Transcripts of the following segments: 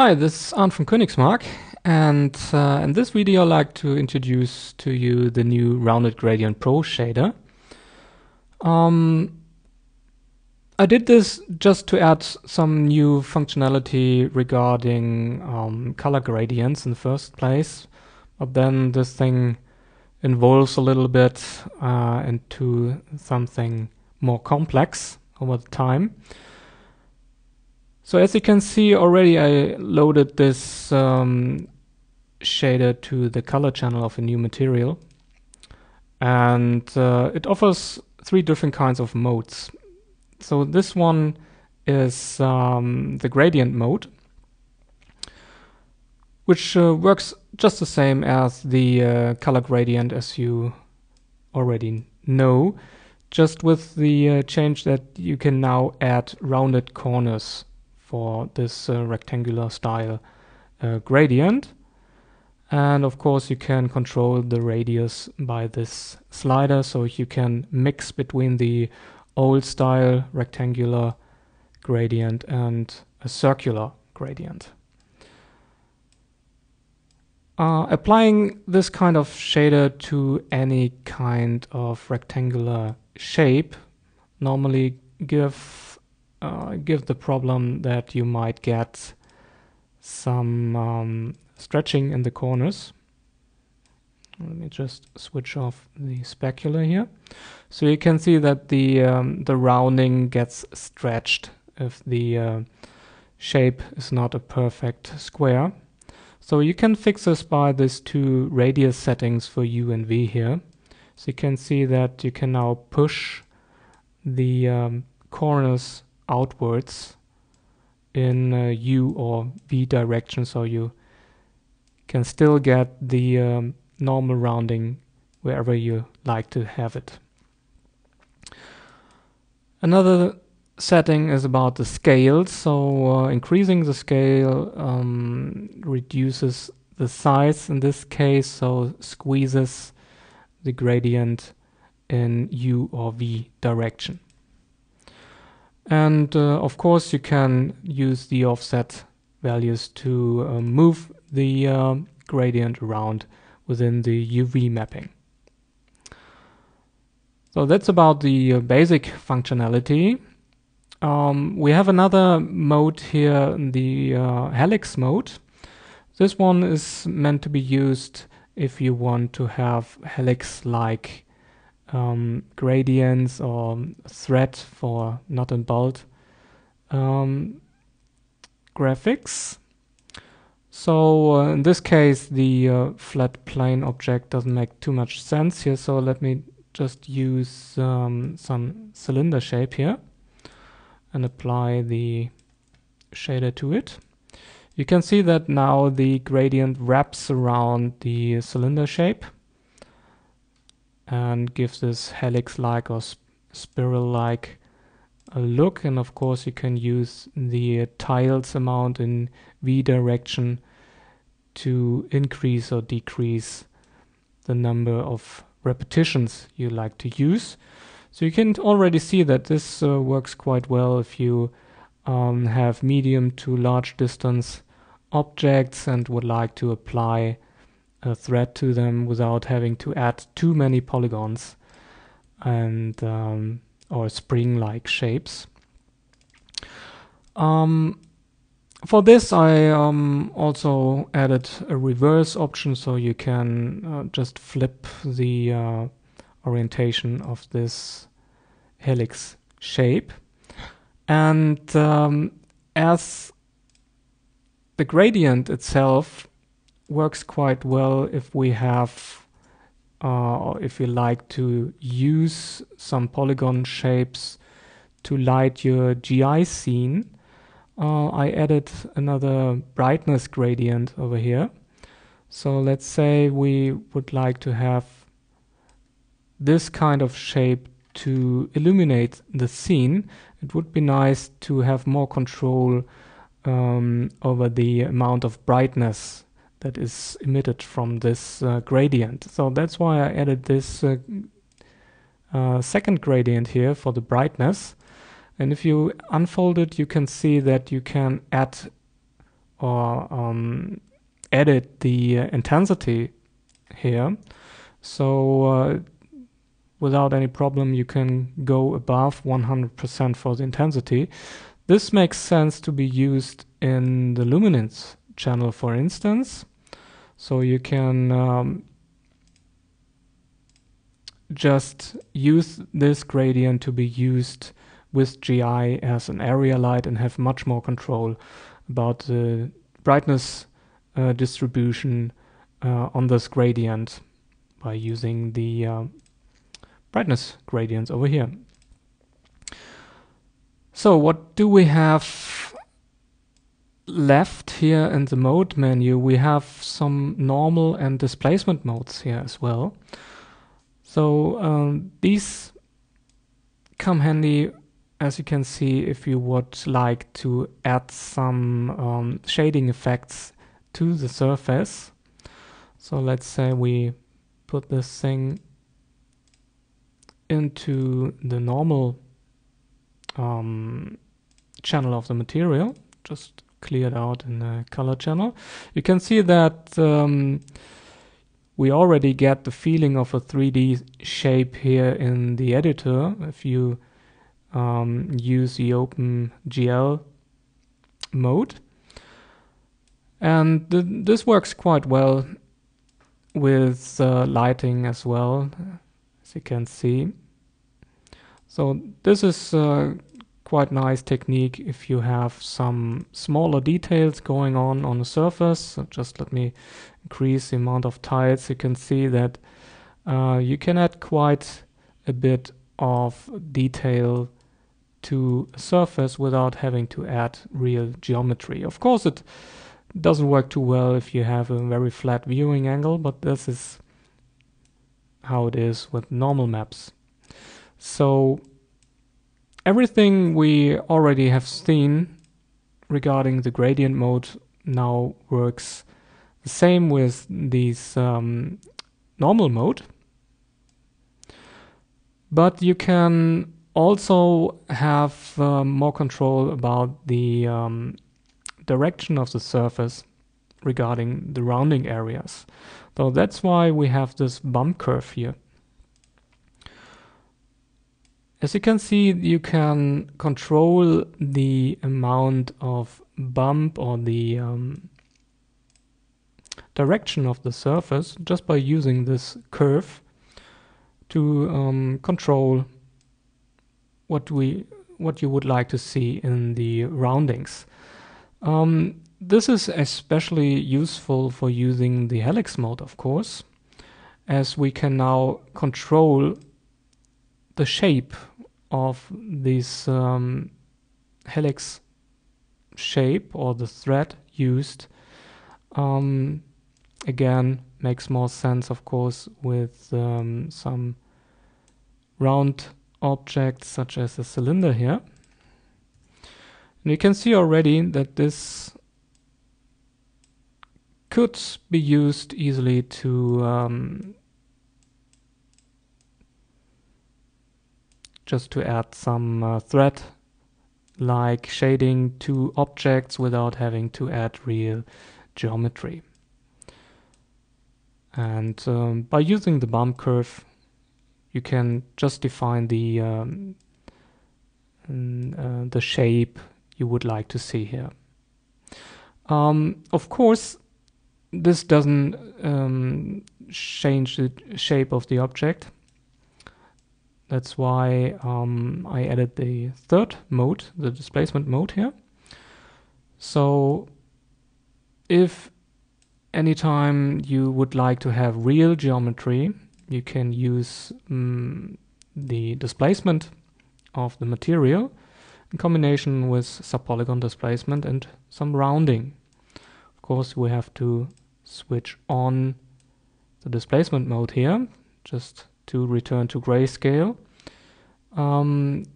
Hi, this is Arndt from Königsmark, and in this video I'd like to introduce to you the new Rounded GradientPro shader. I did this just to add some new functionality regarding color gradients in the first place, but then this thing evolves a little bit into something more complex over the time. So as you can see already, I loaded this shader to the color channel of a new material, and it offers three different kinds of modes. So this one is the gradient mode, which works just the same as the color gradient as you already know, just with the change that you can now add rounded corners for this rectangular style gradient. And of course you can control the radius by this slider, so you can mix between the old style rectangular gradient and a circular gradient. Applying this kind of shader to any kind of rectangular shape normally give the problem that you might get some stretching in the corners. Let me just switch off the specular here. So you can see that the rounding gets stretched if the shape is not a perfect square. So you can fix this by these two radius settings for U and V here. So you can see that you can now push the corners outwards in U or V direction, so you can still get the normal rounding wherever you like to have it. Another setting is about the scale. So increasing the scale reduces the size in this case, so squeezes the gradient in U or V direction. And of course you can use the offset values to move the gradient around within the UV mapping. So that's about the basic functionality. We have another mode here, the Hallux Mode. This one is meant to be used if you want to have helix-like gradients or thread for nut and bolt graphics. So in this case the flat plane object doesn't make too much sense here, so let me just use some cylinder shape here and apply the shader to it. You can see that now the gradient wraps around the cylinder shape and gives this helix-like or spiral-like look. And of course you can use the tiles amount in V direction to increase or decrease the number of repetitions you like to use. So you can already see that this works quite well if you have medium to large distance objects and would like to apply a thread to them without having to add too many polygons and or spring-like shapes. For this I also added a reverse option, so you can just flip the orientation of this helix shape. And as the gradient itself works quite well if we have or if you like to use some polygon shapes to light your GI scene, I added another brightness gradient over here. So let's say we would like to have this kind of shape to illuminate the scene. It would be nice to have more control over the amount of brightness that is emitted from this gradient. So that's why I added this second gradient here for the brightness. And if you unfold it, you can see that you can add or edit the intensity here. So without any problem you can go above 100% for the intensity. This makes sense to be used in the luminance channel, for instance. So you can just use this gradient to be used with GI as an area light and have much more control about the brightness distribution on this gradient by using the brightness gradients over here. So what do we have left here in the mode menu? We have some normal and displacement modes here as well. So these come handy, as you can see, if you would like to add some shading effects to the surface. So let's say we put this thing into the normal channel of the material, just cleared out in the color channel. You can see that we already get the feeling of a 3D shape here in the editor if you use the OpenGL mode. And this works quite well with lighting as well, as you can see. So this is quite nice technique if you have some smaller details going on the surface. So just let me increase the amount of tiles. You can see that you can add quite a bit of detail to a surface without having to add real geometry. Of course, it doesn't work too well if you have a very flat viewing angle, but this is how it is with normal maps. So everything we already have seen regarding the gradient mode now works the same with these normal mode. But you can also have more control about the direction of the surface regarding the rounding areas. So that's why we have this bump curve here. As you can see, you can control the amount of bump or the direction of the surface just by using this curve to control what you would like to see in the roundings. This is especially useful for using the Hallux mode, of course, as we can now control the shape of this helix shape or the thread used. Again, makes more sense, of course, with some round objects such as a cylinder here. And you can see already that this could be used easily to just to add some thread like shading to objects without having to add real geometry. And by using the bump curve, you can just define the shape you would like to see here. Of course, this doesn't change the shape of the object. That's why I added the third mode, the displacement mode here. So if anytime you would like to have real geometry, you can use the displacement of the material in combination with subpolygon displacement and some rounding. Of course, we have to switch on the displacement mode here just to return to grayscale. And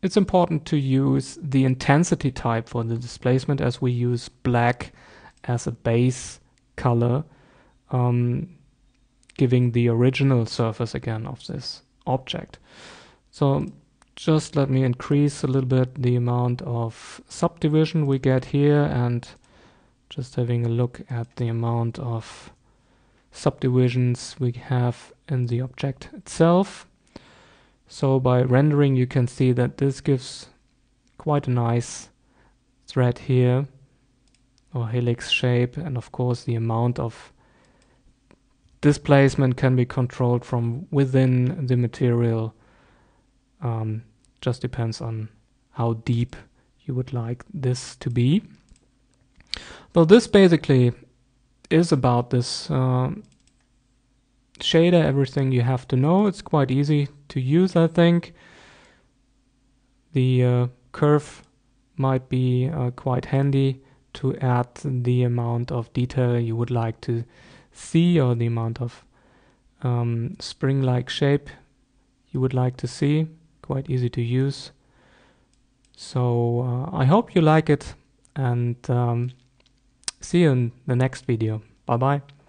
it's important to use the intensity type for the displacement, as we use black as a base color, giving the original surface again of this object. So just let me increase a little bit the amount of subdivision we get here, and just having a look at the amount of subdivisions we have in the object itself. So by rendering, you can see that this gives quite a nice thread here, or helix shape, and of course the amount of displacement can be controlled from within the material. Just depends on how deep you would like this to be. So this basically is about this shader, everything you have to know. It's quite easy to use, I think. The curve might be quite handy to add the amount of detail you would like to see, or the amount of spring-like shape you would like to see. Quite easy to use. So I hope you like it, and see you in the next video. Bye bye.